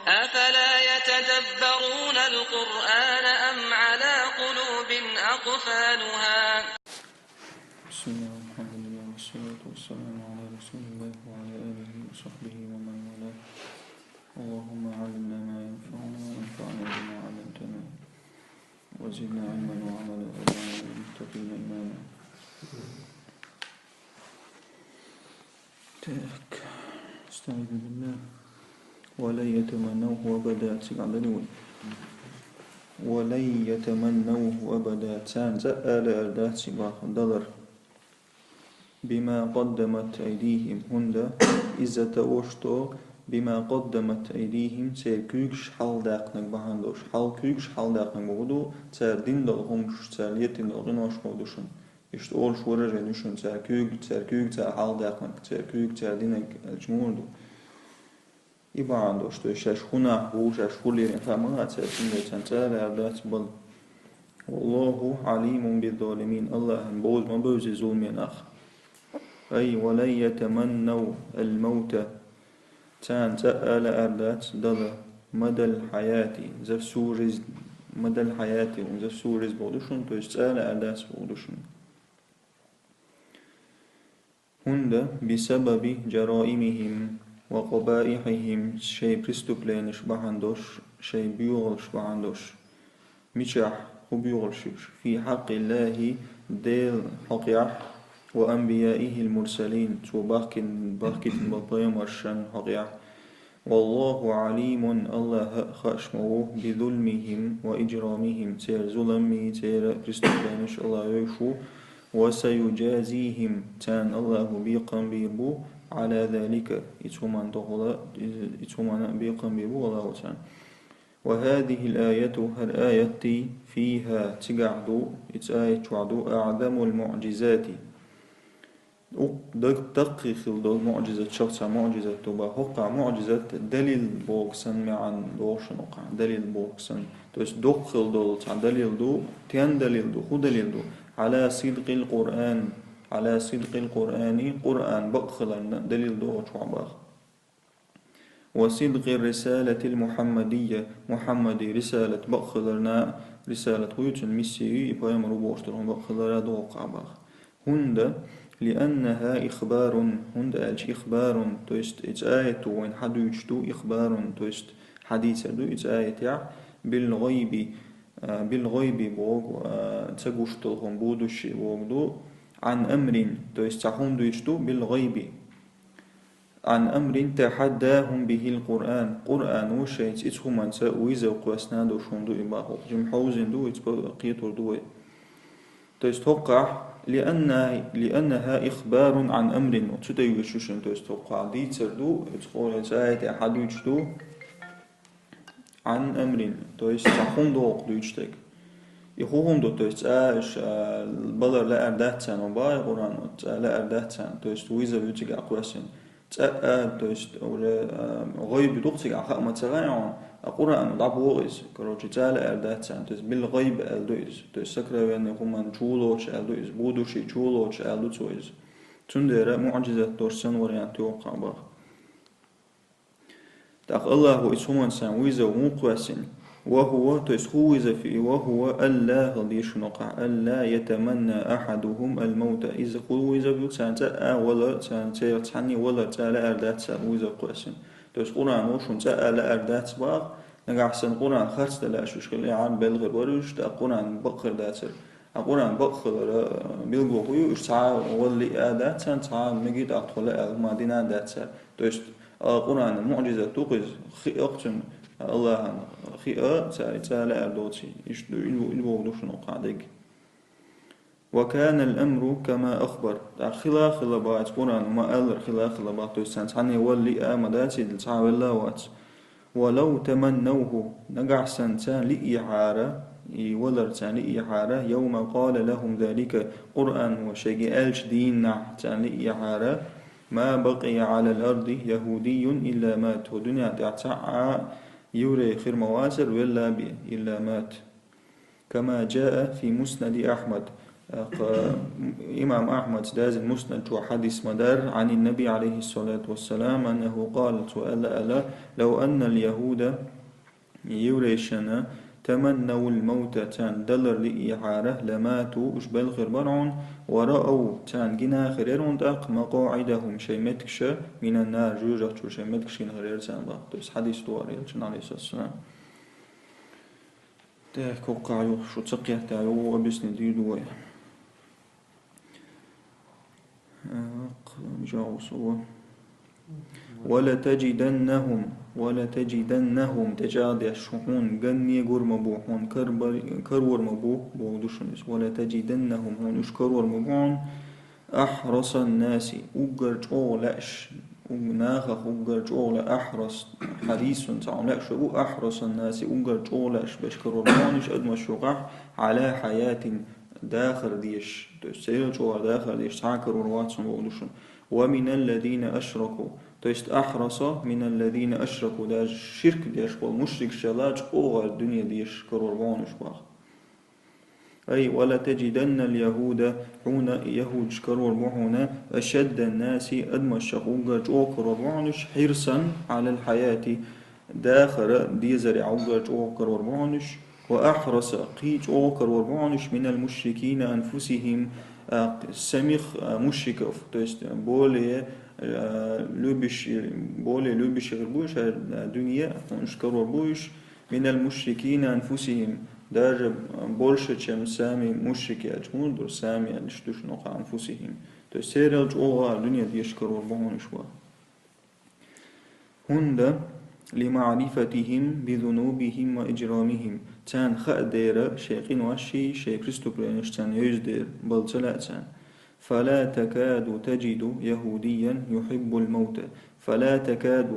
أفلا يتدبرون القرآن أم على قلوب أقفالها. بسم الله والحمد لله والصلاة والسلام على رسول الله وعلى آله وصحبه ومن والاه. اللهم علمنا ما ينفعنا وانفعنا بما علمتنا وزدنا علما وعملا وجعلنا للمتقين إماما. استعيذ بالله. ولن يتمنوه أبدا ولن يتمنوه أبدا سأل أردات ضرر بما قدمت أيديهم هند إذا توشتو بما قدمت أيديهم سيكوكش حال داقنك بهاندوش حال كوكش حال داقنك بودو تار دين دلهمش تار ليتين دلغنوش بودوشن إشت أول شورة جنوشن تار كوك تار حال داقنك تار كوك تار دينك الجموردو إباندوش تو شاش خنا هو شاش خليرين فما تار دين تار أردات بل والله عليم بالظالمين الله بوز ما بوز ظلمين أخ أي ولن يتمنوا الموت تأل أردات ضل مدى الحياة زفسورز مدى الحياة وزفسورز بودوشن تو تأل أردات بودوشن هند بسبب جرائمهم وقبائحهم شيء برستوبلينش بهندوش شيء بيغلش بهندوش ميشح خبيغلش في حق الله ديل حقيح وأنبيائه المرسلين تو باكن بطيم الشن حقيح والله عليم الله خشمه بظلمهم وإجرامهم تير ظلمي تير برستوبلينش الله يشو وسيجازيهم تان الله بيقم بيبو على ذلك إتومان بيقم بيبو الله تان وهذه الآية الآية فيها تقعدو أعظم المعجزات دقيق المعجزة شخص معجزة تبا حقا معجزة دليل بوكسن معن دوشن وقع دليل بوكسن توس دخل دول دليل دو تين دليل دو خو دليل دو على صدق القرآن على صدق القرآن قرآن بخلنا دليل دو شعباخ وصدق الرسالة المحمدية محمدي رسالة بخلنا رسالة ويوتن ميسيي بيام ربوشترهم بخلنا دو قعباخ هند لأنها إخبار هند ألش إخبار توست إتآية وين حدو يجدو إخبار توست حديث دو إتآية بالغيب بالغيب بوغ تقوشتلهم بودوش بوغدو عن أمر توست تحون دو يجدو بالغيب عن أمر تحداهم به القرآن قرآن وشيت إتهم أنسا ويزا وقواسنا دو شوندو إباهو جمحوزن دو إتبقيتور دو توقع لأنها إخبار عن أمر وتدوششن توقع دي تردو تقول سايت أحد يجدو عن أمر تحون دوق دوشتك يخوهم دو آش البلر لا أردات سان وباي قرآن لا أردات سان ويزا يوتيق أقواسن غيب دوقتك أخاء ما تغيرون القرآن ضعبوغيز كروجي تالا أردات سان بالغيب ألدويز سكرا وين يخومان تشولوش ألدويز بودوشي تشولوش ألدويز تندر معجزة دورسان وريان توقع باخ تاق الله إسهمان سان ويزا ومقواسن وهو هو في وهو ألا غليشنقع ألا يتمنى أحدهم الموت إذا خويزة بيوك سانتا ولا سانتا تحني ولا تالا أردات سان ويزا قواسن قرآن وشون تالا أردات باق نقعسن قرآن خرس تلاشوش خلي عن بلغر وروش تا قرآن بقر داتر قرآن بقر بلغو خويو إش تعا ولي آدات سان تعا مجيد أقتل المدينة داتر قرآن معجزة توقز خي أقتن الله خيئة تعالى أردوتي يشدو إلبو دوشنو قاعدك وكان الأمر كما أخبر خلاخ لبات قرآن ما ألر خلاخ لبات توسان تعني ولي آمداتي لتعاوى اللوات ولو تمنوه نقع سنتان لإعارة ولر تان لإعارة يوم قال لهم ذلك قرآن وشيء ألش دين تان لإعارة ما بقي على الأرض يهودي إلا مات ودنيا تعتعى يوري خير مواسر ولا إلا مات كما جاء في مسند أحمد إمام أحمد داز المسند وحديث مدار عن النبي عليه الصلاة والسلام أنه قال سؤال ألا لو أن اليهود يوريشنا تمنوا الموت تان دلر لإعارة لماتوا أشبال غربرعون ورأوا تان جنا خريرون داق مقاعدهم شيمتكش من النار جوجة شيمتكش غرير تان با تبس حديث دواري عليه الصلاة والسلام ده كوقعيو شو تسقيه تاعيو وبسني ديدو جاوسوا ولا تجدنهم تجاد يشحون جني مبوحون كرور مبوح بودشنس ولا تجدنهم هون كرور مبوحون أحرص الناس أجرج أولش ناخ أجرج أول أحرص حريص تعملش أحرص الناس أجرج أولش بشكرور مبوحونش أدمشوقح على حياة داخل ديش تسير جوا داخل ديش تعكر ورواتهم بودشن ومن الذين أشركوا تيست أحرص من الذين أشركوا دا الشرك ديش والمشرك شلاج أوغر الدنيا ديش كروربانش باخ أي ولا تجدن اليهود هنا يهود كروربانه أشد الناس أدمش أوغر جو كروربانش حرصا على الحياة داخل ديزر أوغر جو كروربانش وأحرص قيج أو كروربانش من المشركين أنفسهم سميخ مشركов то есть более любящих الدنيا ونشكروا من المشركين أنفسهم даже больше чем сами مشركي أجمون сами أنشتوش نقع أنفسهم то есть سيرج أوغا الدنيا يشكروا بهونشوا هند لمعرفتهم بذنوبهم وإجرامهم تان خأدير شيقين وشي شي كريستو برينش تان يجدير بلتلا تان فلا تكاد تجد يهوديا يحب الموت فلا تكاد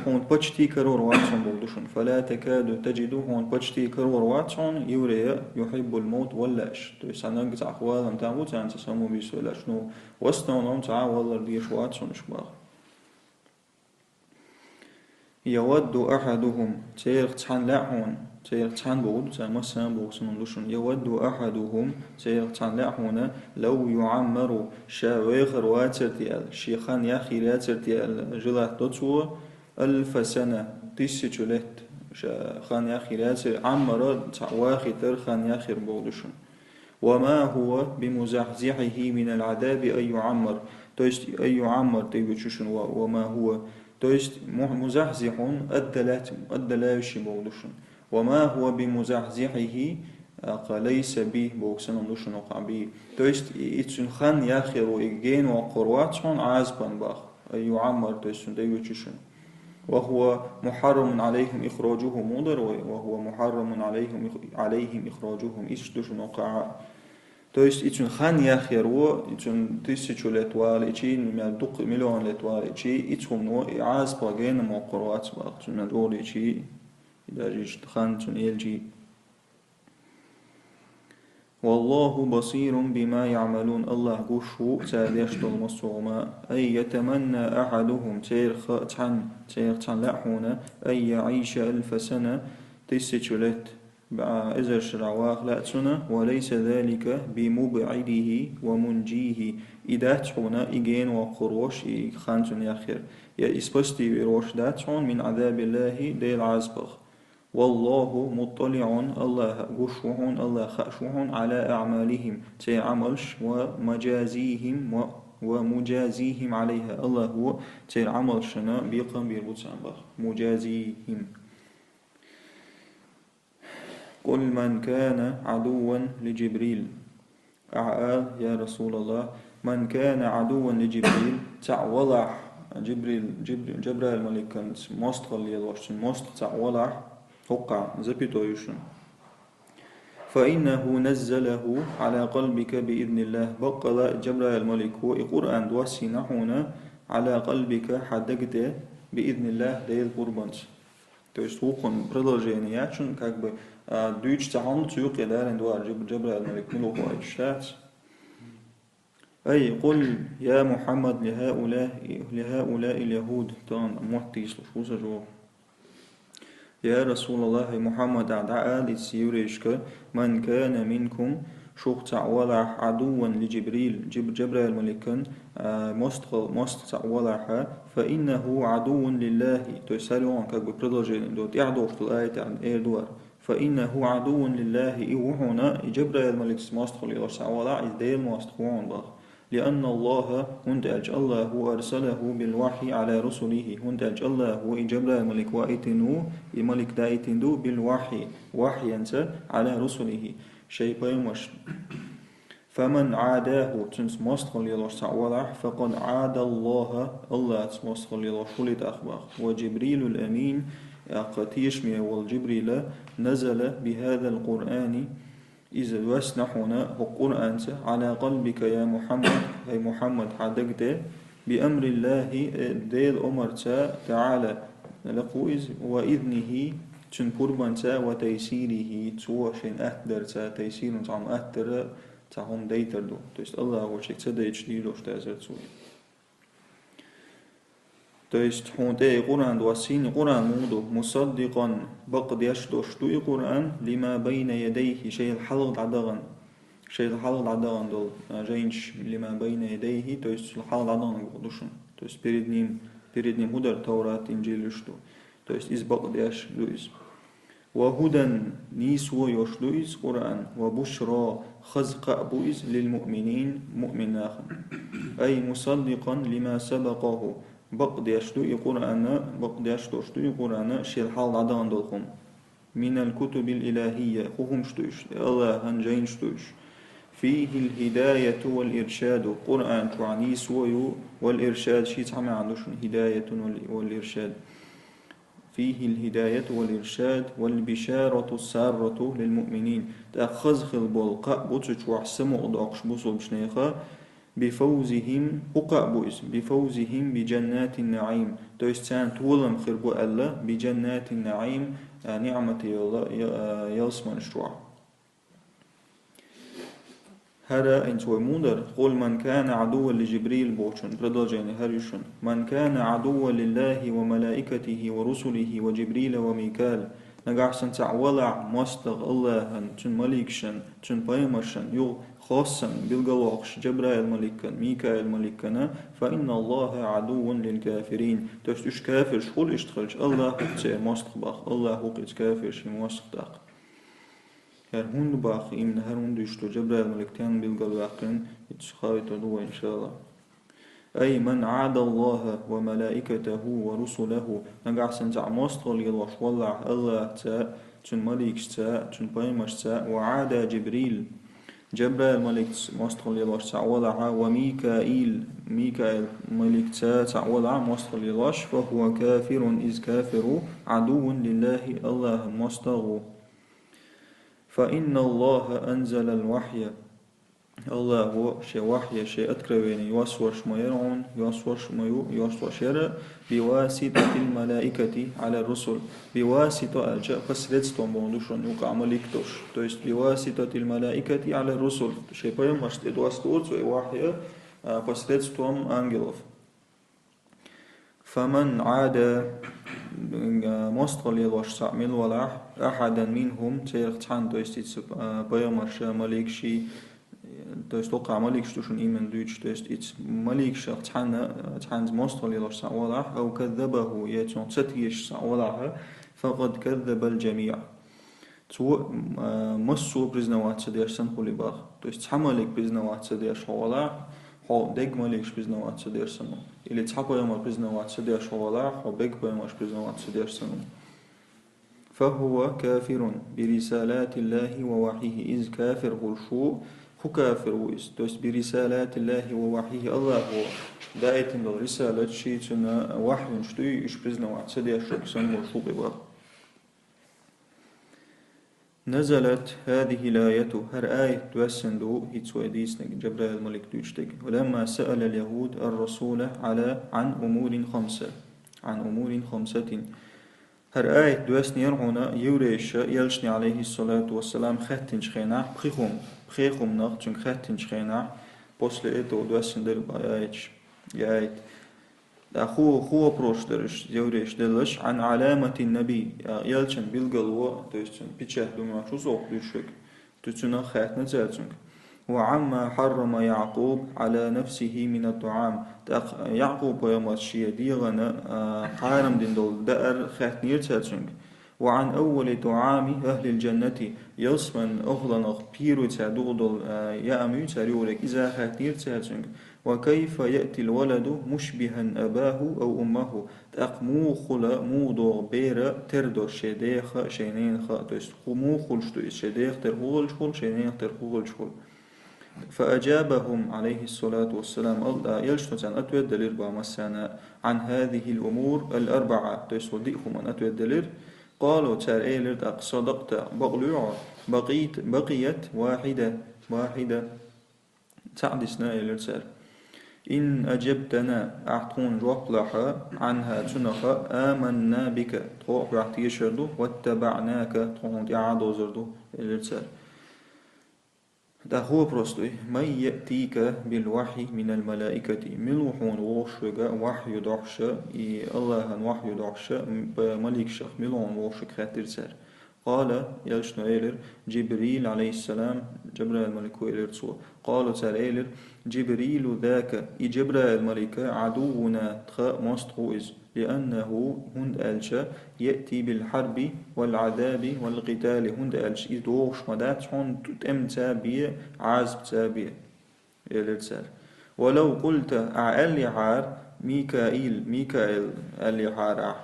هون بچتي كرور واتسون بولدوشن فلا تكاد تجد هون بچتي كرور واتسون يوريا يحب الموت ولاش تو سانك تاع خوالم تاعو تان تسمو بيسولا شنو وسنونهم تاع والله ديش واتسون شباغ يود أحدهم تيرخ تحن لعون تيرخ تحن بود تمسنا بوسنندوشن يود أحدهم تيرخ تحن لعون لو يعمر شاويخر واترتيال شيخان ياخي راترتيال جلاه دوتسو 1000 سنة تسجلت شيخان ياخي راتر عمر تعواخي ترخان ياخي بودوشن وما هو بمزحزحه من العذاب أن يعمر تويست أن يعمر تيبوشن وما هو то есть مزحزح أدلاش بودشن وما هو بمزحزحه ليس به بوكسن ندوشن وقعبي то есть إتسن خان ياخر إجين وقرواتهم عازبا باخ يعمر то есть ديوتشن وهو محرم عليهم إخراجهم مضر وهو محرم عليهم إخراجهم إشتوشن وقع то есть итун хан яхеру итун 1000 летвал ичи 2 миллион летвал ичи итун но аз паген моқурат бахтун надор ичи даже хан тун элжи والله بصير بما يعملون الله قشو تاديش المصومة أي يتمنى أحدهم تيرخ تحن لحونا أي يعيش 1000 سنة 1000 لت إذا شرعواخ لأتنا وليس ذلك بمبعده ومنجيه إذا تحونا إجين وقروش خانتون يخير يا إسبستي بروش داتحون من عذاب الله ديل عزبغ والله مطلع الله قشوهون الله خشوهون على أعمالهم تيعملش ومجازيهم عليها الله هو تيعمل شنا بيقام بيربوتسانبغ مجازيهم قل من كان عدوا لجبريل يا رسول الله من كان عدوا لجبريل تعولح جبريل الملك كانت مستغل يلوشن تعولح وقع زبيتويشن فإنه نزله على قلبك بإذن الله بقل جبريل الملك وقرآن دوسي نحونا على قلبك حدقت بإذن الله ديل قربانت то есть وقن продолжение как бы Deutsch تعامل تيوقي دارن دوار جبريل الملك ملوك وإجشات أي قل يا محمد لهؤلاء اليهود تان محتيس لشوصة جو يا رسول الله محمد أدعى لسيوريشك من كان منكم شوق تعوالح عدوا لجبريل جبريل ملكا مست تعوالح فإنه عدو لله تسألون как бы продолжение идет يعدو что الآية عن إيردوار فإنه عدو لله إيوهنا جبريل ملك مستخل إلى تعوالح إذ مستخوان بخ لأن الله هندج الله أرسله بالوحي على رسله هندج الله وإجبر ملك وائتنو ملك دايتندو بالوحي وحي أنت على رسله شيء بيمش فمن عاداه تنس مستخل يلوش تعوالح فقد عاد الله مستخل يلوش ولد أخبار وجبريل الأمين قتيشمي والجبريل نزل بهذا القرآن إذا وسنحنا القرآن على قلبك يا محمد أي محمد حدقت بأمر الله ديل أمرتا تعالى لقوئز وإذنه تن قربانتا وتيسيره توشين أهدرتا تيسير تعم أهدر تعم ديتردو تيست الله وشك تديش ديلوش تازر تسوي تيست حونتي قرآن دواسين قرآن مودو مصدقا بقد يشدوش دوي قرآن لما بين يديه شيء الحلق عدغان دول جينش لما بين يديه تيست الحلق عدغان قدوشن تيست перед ним удар Таурат Инджил что تيست إز بقد يشدويز وهدى نيسو يشدويز قرآن وبشرى خزق أبويز للمؤمنين مؤمناخ أي مصدقا لما سبقه بقد يشتوي قرآن شيل حال عدان دولهم من الكتب الإلهية خوهم شتوش الله هنجين شتوش فيه الهداية والإرشاد قرآن تعني سويو والإرشاد شي تعمل عندوش هداية والإرشاد فيه الهداية والإرشاد والبشارة السارة للمؤمنين تأخذ خلبول قابوتش وحسمو أضاقش بوصل بشنيخة بفوزهم بجنات النعيم تويستان تولم خربو الله بجنات النعيم نعمة يلسمن شروع هذا انتو مودر قل من كان عدوا لجبريل بوشن برضاجين هريشن من كان عدوا لله وملائكته ورسله وجبريل وميكال نقعسن تعولع مستغ الله تن مليكشن تن بايمرشن يو خاصا بالقواقش جبرائيل ملكا ميكائيل ملكنا فإن الله عدو للكافرين تشتش كافر شخول اشتغلش الله قلت مستخبخ الله قلت كافر شي مستخدق هر هون باخ إمن هر هون دشتو جبرائيل ملكتان بالقواقن يتشخاوي تدوه إن شاء الله أي من عاد الله وملائكته ورسله نقعسن تع مستغل يلوش والله الله تا تن مليكش تا تن بايمش تا وعاد جبريل جبرائيل ملك مستغل يلوش تعولها وميكائيل ملك تعولها مستغل يلوش فهو كافر إذ كافر عدو لله الله مستغو فإن الله أنزل الوحي الله هو شيء وحي شيء أتكروين يوسوش ما يرعون يوسوش ما يوسوش يرى بواسطة الملائكة على الرسل بواسطة أجا فسرتهم بوندوشون يوقع ملكتوش تويست بواسطة الملائكة على الرسل شيء بيوم مشت إدواستوت وحي فسرتهم أنجلوف فمن عاد مستغل يلوش تعمل ولا أحدا منهم تيرختان تويست بيوم ملكشي تويست وقع ملك شتوشن إيمان دويتش تويست إتس ملك شخ تحانز مستغل يلوش سعوالح أو كذبه يتون تتيش سعوالح فقد كذب الجميع تو مسو برزنوات سديش سنقولي باخ تويست حملك برزنوات سديش حوالح حو ديق ملكش برزنوات سديش سنو إلي تحقو يوم برزنوات سديش حوالح حو بيق بيمش برزنوات سديش سنو فهو كافر برسالات الله ووحيه إذ كافر غلشو كافر ويس توست برسالات الله ووحيه الله هو دايتن الرسالة شيء تنا وحي شتوي إيش برزنا واحد سدي أشرب سنو شو بيبغى نزلت هذه الآية هر آية توسندو هيتسوي ديسنك جبرائيل الملك دوشتك ولما سأل اليهود الرسول عن أمور خمسة هر آية دوسني يرعونا يوريش يلشني عليه الصلاة والسلام ختن شخينا بخيخم نغ چون ختن شخينا после этого دوسندر آية خو прошлый يوريش دلش عن علامة النبي يلشن بالقلوة то есть печать думаю что сок душек то есть на хатна зацунг وعما حرم يعقوب على نفسه من الطعام يعقوب يمشي ديغنا حارم دين دول دأر خاتنير تاتشنج وعن أول طعام أهل الجنة يصمن أغلنغ بيرو تادو دول يأمي تاريورك إذا خاتنير تاتشنج وكيف يأتي الولد مشبها أباه أو أمه تأقمو خلا مودو بيرا تردو شديخ شينين خا تست مو خلشتو شديخ ترهول شخل شينين ترهول شخل فأجابهم عليه الصلاة والسلام يلشتن أتوى دليل بامسانا عن هذه الأمور الأربعة تيصدقهم أن أتوى دليل قالوا تار إيلر صدقت بغلوع بقيت واحدة تعدسنا إيلر تار إن أجبتنا أعطون جواب لها عنها تنخ آمنا بك تروح يعطيشردو واتبعناك تروح يعادو زردو إيلر تار ده هو بروستوي من يأتيك بالوحي من الملائكة ملوحون وشغا وحي دعش الله وحي دعش بملك شخ ملوحون وشغ خاتر سر قال يلشنو إيلر جبريل عليه السلام جبريل الملك إيلر تسوى قالوا سر إيلر جبريل ذاك جبريل الملك عدونا تخاء مستغوز لأنه هند ألشا يأتي بالحرب والعذاب والقتال هند ألش إدوش مدات هند تتم تابية عازب تابية إلرسال ولو قلت أعلي عار ميكائيل اللي عار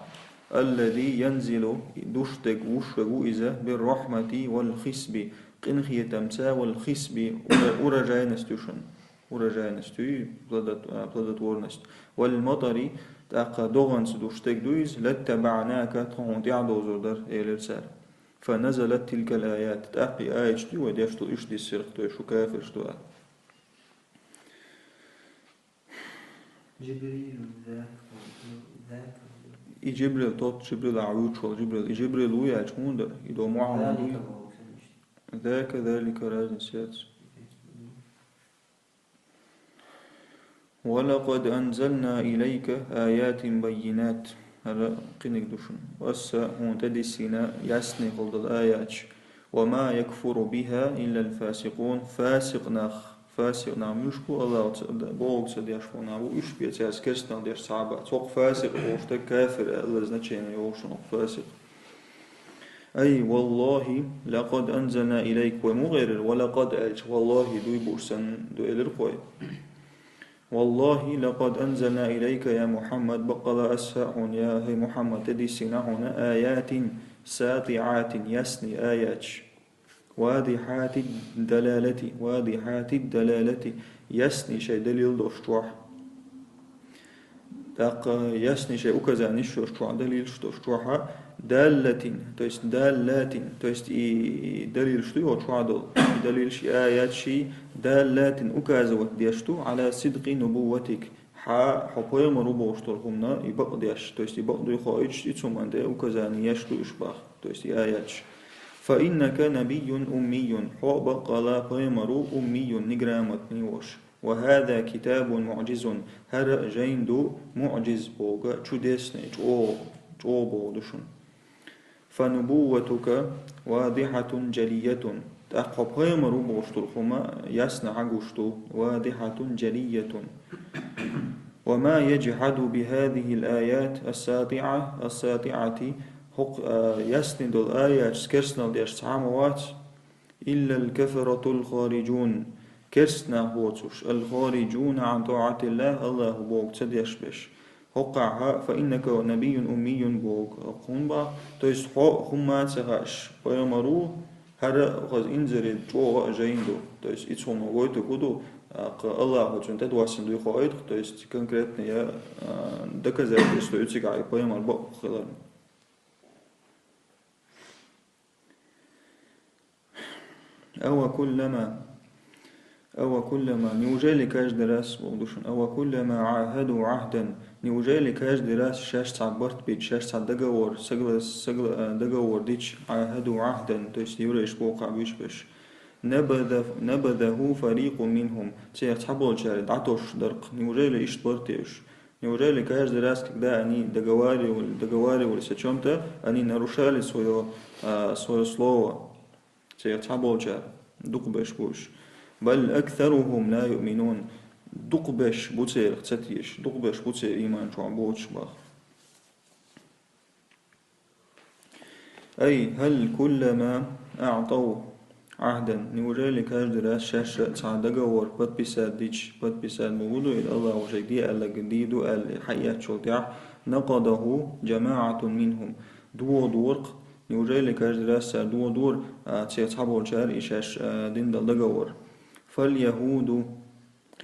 الذي ينزل دشتك وشغو إذا بالرحمة والخسب قنخية تمسا والخسب ورجاينستوشن ورجاينستو بلدت ورنست والمطر تاقا دوغنس دوشتك دويز لاتبعناك تخون تعدو زردر إلرسال فنزلت تلك الآيات تأقي آية شتو وديشتو إشتي السرقتو شو كافر شتو جبريل ذاك جبريل توت جبريل عروج شو جبريل ويا شوندر يدو معهم ذلك راجن سياتس ولقد أنزلنا إليك آيات بينات هذا قنق دوشن وأسا هون تدسينا يسني قلد الآيات وما يكفر بها إلا الفاسقون فاسق نام يشكو الله بوغ سديشفونا وإش بيتاز كستان ديش صعبة توق فاسق وشتا كافر الله زنتشين يوشن فاسق أي والله لقد أنزلنا إليك ومغير ولقد ألش والله دوي بورسن دو إلرقوي والله لقد أنزلنا إليك يا محمد بقل أسفعون يا هي محمد تدسنا هنا آيات ساطعات يسني آيات واضحات الدلالة يسني شيء دليل دوشتوح تاق يسني شيء أكذا نشوشتوح دليل شتوشتوحا دالة تو есть и دليل شتو وشوادل دليل شي آيات شي دالات أكازوت ديشتو على صدق نبوتك حبوي مربو شترهمنا يبقى ديش تو есть يبقى دو خايج يتسوم عند أكذا نيشتو إشباخ تو есть آيات فإنك نبي أمي حب قلا بيمرو أمي نجرامت نيوش وهذا كتاب معجز هر جيندو معجز بوغا چودسني جو بودشن فنبوتك واضحة جلية تأقبها مرو بوشترخما يسنع عقوشتو واضحة جلية وما يجحد بهذه الآيات الساطعة حق يسند الآيات سكرسنا ديش تعاموات إلا الكفرة الخارجون كرسنا هوتوش الخارجون عن طاعة الله بوك تديش بش حقها فإنك نبي أمي بوك قنبا تويس خما تغاش ويمرو هر غز إنزر جوغ جيندو تويس إتسون وغويتو كدو الله هجون تدواسن دوي خواهد تويس конкретно я доказать, что يتسيقعي поемар بق خلال أو كلما نيوجالي كاش دراس بودوشن أو كلما عاهدوا عهدا نيوجالي كاش دراس شاش تعبرت بيت شاش تعدقور سقل دقور ديش عاهدوا عهدا تيستيوريش بوقع بيش بش نبذه فريق منهم تيحبول شارد عطوش درق نيوجالي إيش برتيش نيوجالي كاش دراس كدا أني دقواري ولساتشومتا أني نروشالي سويو слово تيحبول شارد دوق بش بوش بل أكثرهم لا يؤمنون دقبش بوتير تتيش دقبش بوتير إيمان شو عبوتش باخ أي هل كلما أعطوا عهدا نوريلك هجدر شاشة تعدقور بد بساد موجودو إلى الله وجدي ألا جديدو الحياة شوتيع نقضه جماعة منهم دورق نوريلك هجدر دور تيصحبوا الشهر إشاش دين دلقور فاليهود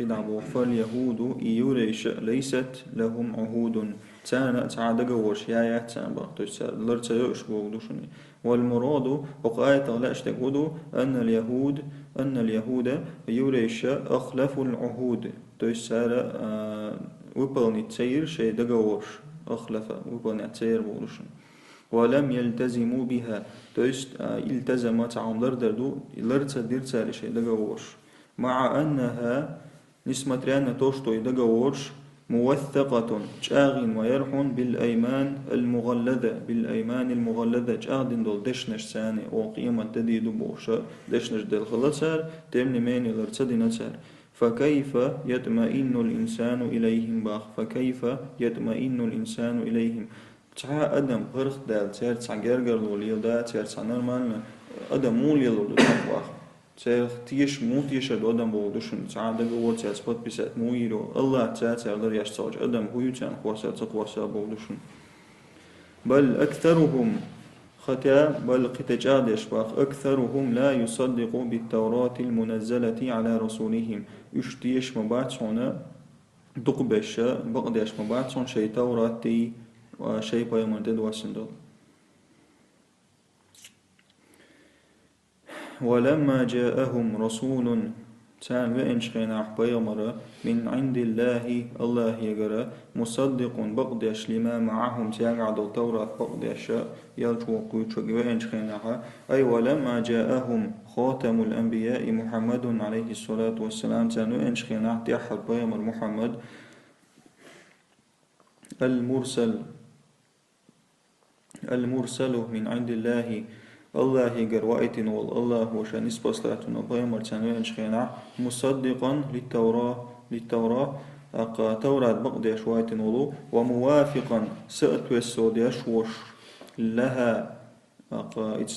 قدامه فاليهود يوريش ليست لهم عهود تانا تعادق ورشيايا تانا لرتا يشبه دوشني والمراد وقاية غلاش تقودو أن اليهود يوريش أخلف العهود تسال وبلني تسير شيء دقورش أخلف وبلني تسير بولشن ولم يلتزموا بها التزمت عم لردردو لرتا ديرتا شيء دقورش مع أنها نسمة ريانا توشتو يدقورش موثقة جاغين ويرحون بالأيمان المغلظة جاغدين دول دشنش ساني وقيمة تديدو بوشا دشنش دل خلصار تمني ميني لرتدين سار فكيف يطمئن الإنسان إليهم باخ فكيف يطمئن الإنسان إليهم تعا أدم غرخ دال تير تعا جرجر لوليل دا تير تعا نرمان أدم مول يلول باخ تير تيش مو تيش الأدم بودشن تعا دقور تير سبت بسات مويرو الله تعا تير در يشتاج أدم هو تير خواسا تقواسا بودشن بل أكثرهم خطا بل قتجاد يشباخ أكثرهم لا يصدق بالتوراة المنزلة على رسولهم يشتيش مبعثون دقبش بقديش مبعثون شي توراتي وشي بيمن تدوسندو ولما جاءهم رسول تان وإنشخنا بيمر من عند الله يقرأ مصدق بقديش لما معهم تيقعد التوراة بقديش يلتوقوا وإنشخنا أي ولما جاءهم خاتم الأنبياء محمد عليه الصلاة والسلام تان وإنشخنا تيحد بيمر محمد المرسل من عند الله يقرأيتن والله وشان نسبة بيمر تنوين شخينا مصدقا للتوراة توراة بقدي شويتن ولو وموافقا سأت وسودي شوش لها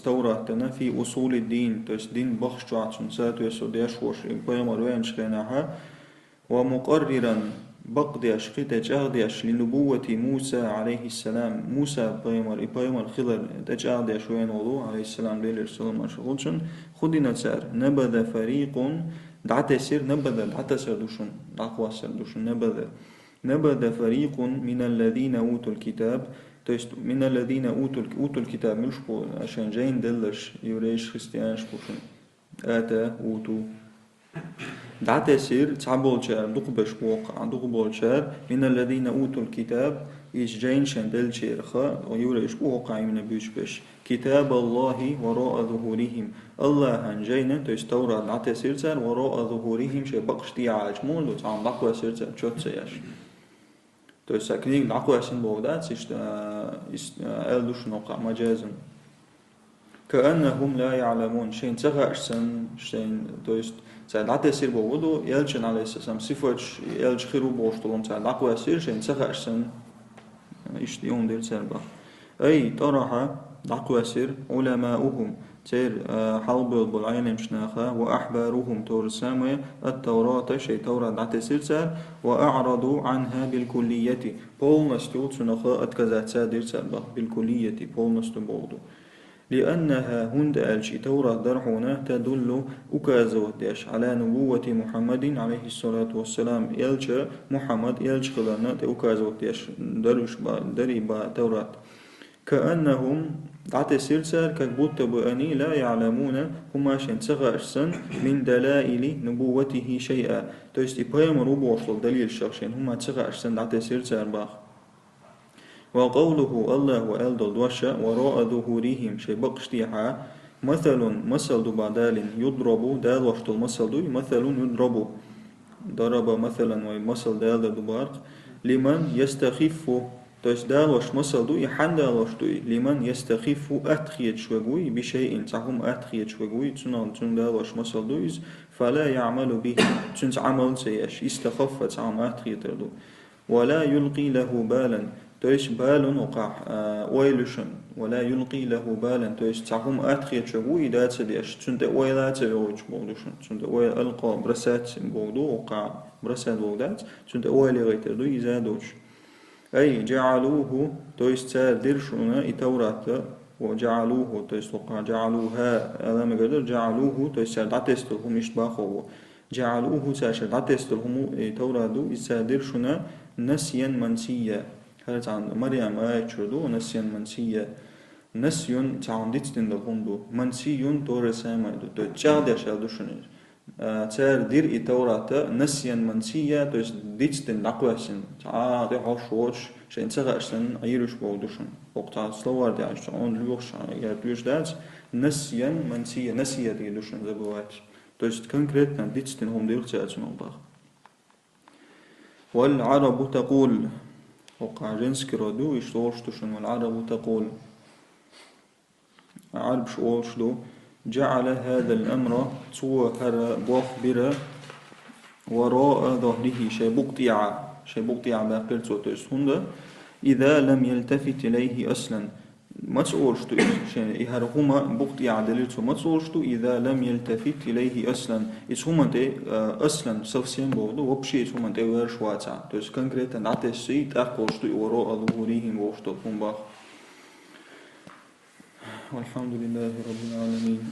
توراة في أصول الدين تس دين بخش جعتن سأت وسودي شوش بيمر وين شخينا ومقررا بقديش قيتج أغديش لنبوة موسى عليه السلام موسى بيمر خضر تج أغديش وين وضو عليه السلام ليلر سلام مشغولشن خدنا سار نبذ فريق دعتسر دوشن دعقواسر دوشن نبذ فريق من الذين أوتوا الكتاب من الذين أوتوا الكتاب ملشبو عشان جاين دلش يوريش خريستيانش بوشن أوتوا دعتسير تعبول شار دقبش وقع دقبول شار من الذين أوتوا الكتاب إيش جين شندل شيرخا ويوريش وقع من بيش كتاب الله وراء ظهورهم الله هنجينا تستورى دعتسير شار وراء ظهورهم شيء بقشتي عاجمون لو تعم دقوا سير شار شوت سياش تسكنين دقوا سين بودات ألدوش نوقع مجازا كأنهم لا يعلمون شيء تغاشسن شيء توست سعد عطى سير بودو يلجن على السلام صفوش يلج خيرو بوشتلون سعد عقوى سير شيء تغاشسن يشتيون دير سربا أي طرح عقوى سير علماؤهم سير حلب بالعين مشناخا وأحبارهم تورسامة التوراة شيء توراة عطى سير سر وأعرضوا عنها بالكلية بول نستوت سنخا أتكزات سادير سربا بالكلية بول نستبودو لأنها هند ألشي توراة درحونا تدل أكازو ديش على نبوة محمد عليه الصلاة والسلام يلش محمد يلش خلالنا أكازو ديش دري با توراة كأنهم عطي سيرسار كالبوت بأني لا يعلمون هما شنسغاشسن من دلائل نبوته شيئا توستي بيامر وبوصل دليل شخصين هما تسغاشسن عطي سيرسار باخ وقوله الله وألد الدوشة وراء ظهورهم شيء بقشتيحا مثل بعدال يضرب دال وشت المثل مثل يضرب ضرب مثلا ومثل دال دبارق لمن يستخف То есть далош масалду и хандалош туи лиман ястахифу атхиет швагуи бишейин цахум атхиет швагуи цунал цун далош масалду из فلا يعمل به цунц عمل سيش استخف цахум атхиет рду ولا يلقي له بالا то есть балун уқах ойлушун ولا يلقي له بالا то есть цахум атхиет швагуи даца деш цунте ойлаца веуч болдушун цунте ойл алqa брасат болду уқа брасат болдат цунте ойлегайтерду изадуч أي جعلوه то есть درشنا إتورات وجعلوه то есть وقع جعلوها هذا ما قدر جعلوه то есть دعتستهم إشباخه جعلوه ساشر دعتستهم إتورادو درشنا نسيا منسيا هذا عن مريم شردو نسيا منسيا نسيون تعندتن دهوندو منسيون تورسامدو то есть جادش هذا تار دير إتوراتا نسيا منسيا то есть ديتستن نقواسن تعاطي حوش شين تغاشن عيرش بودشن وقت سلوار دي عشان اون لوخش يدوش دات نسيا منسيا نسيا دي دوشن زبوات то есть конкретно ديتستن هم ديرتاتن الله والعرب تقول وقع جنسك ردو يشتوشتشن والعرب تقول عرب شوشدو جعل هذا الأمر توهر بخبر وراء ظهره شيء بقطيع باقر توتسهند إذا لم يلتفت إليه أصلا ما تقولشتو شيء هما بقطيع دليلته ما تقولشتو إذا لم يلتفت إليه أصلا إسهما تي أصلا سفسين بودو وبشي إسهما تي ورشواتا تو إس كونكريتا نعتسي تأقولشتو وراء ظهورهم وشتو فنباخ والحمد لله رب العالمين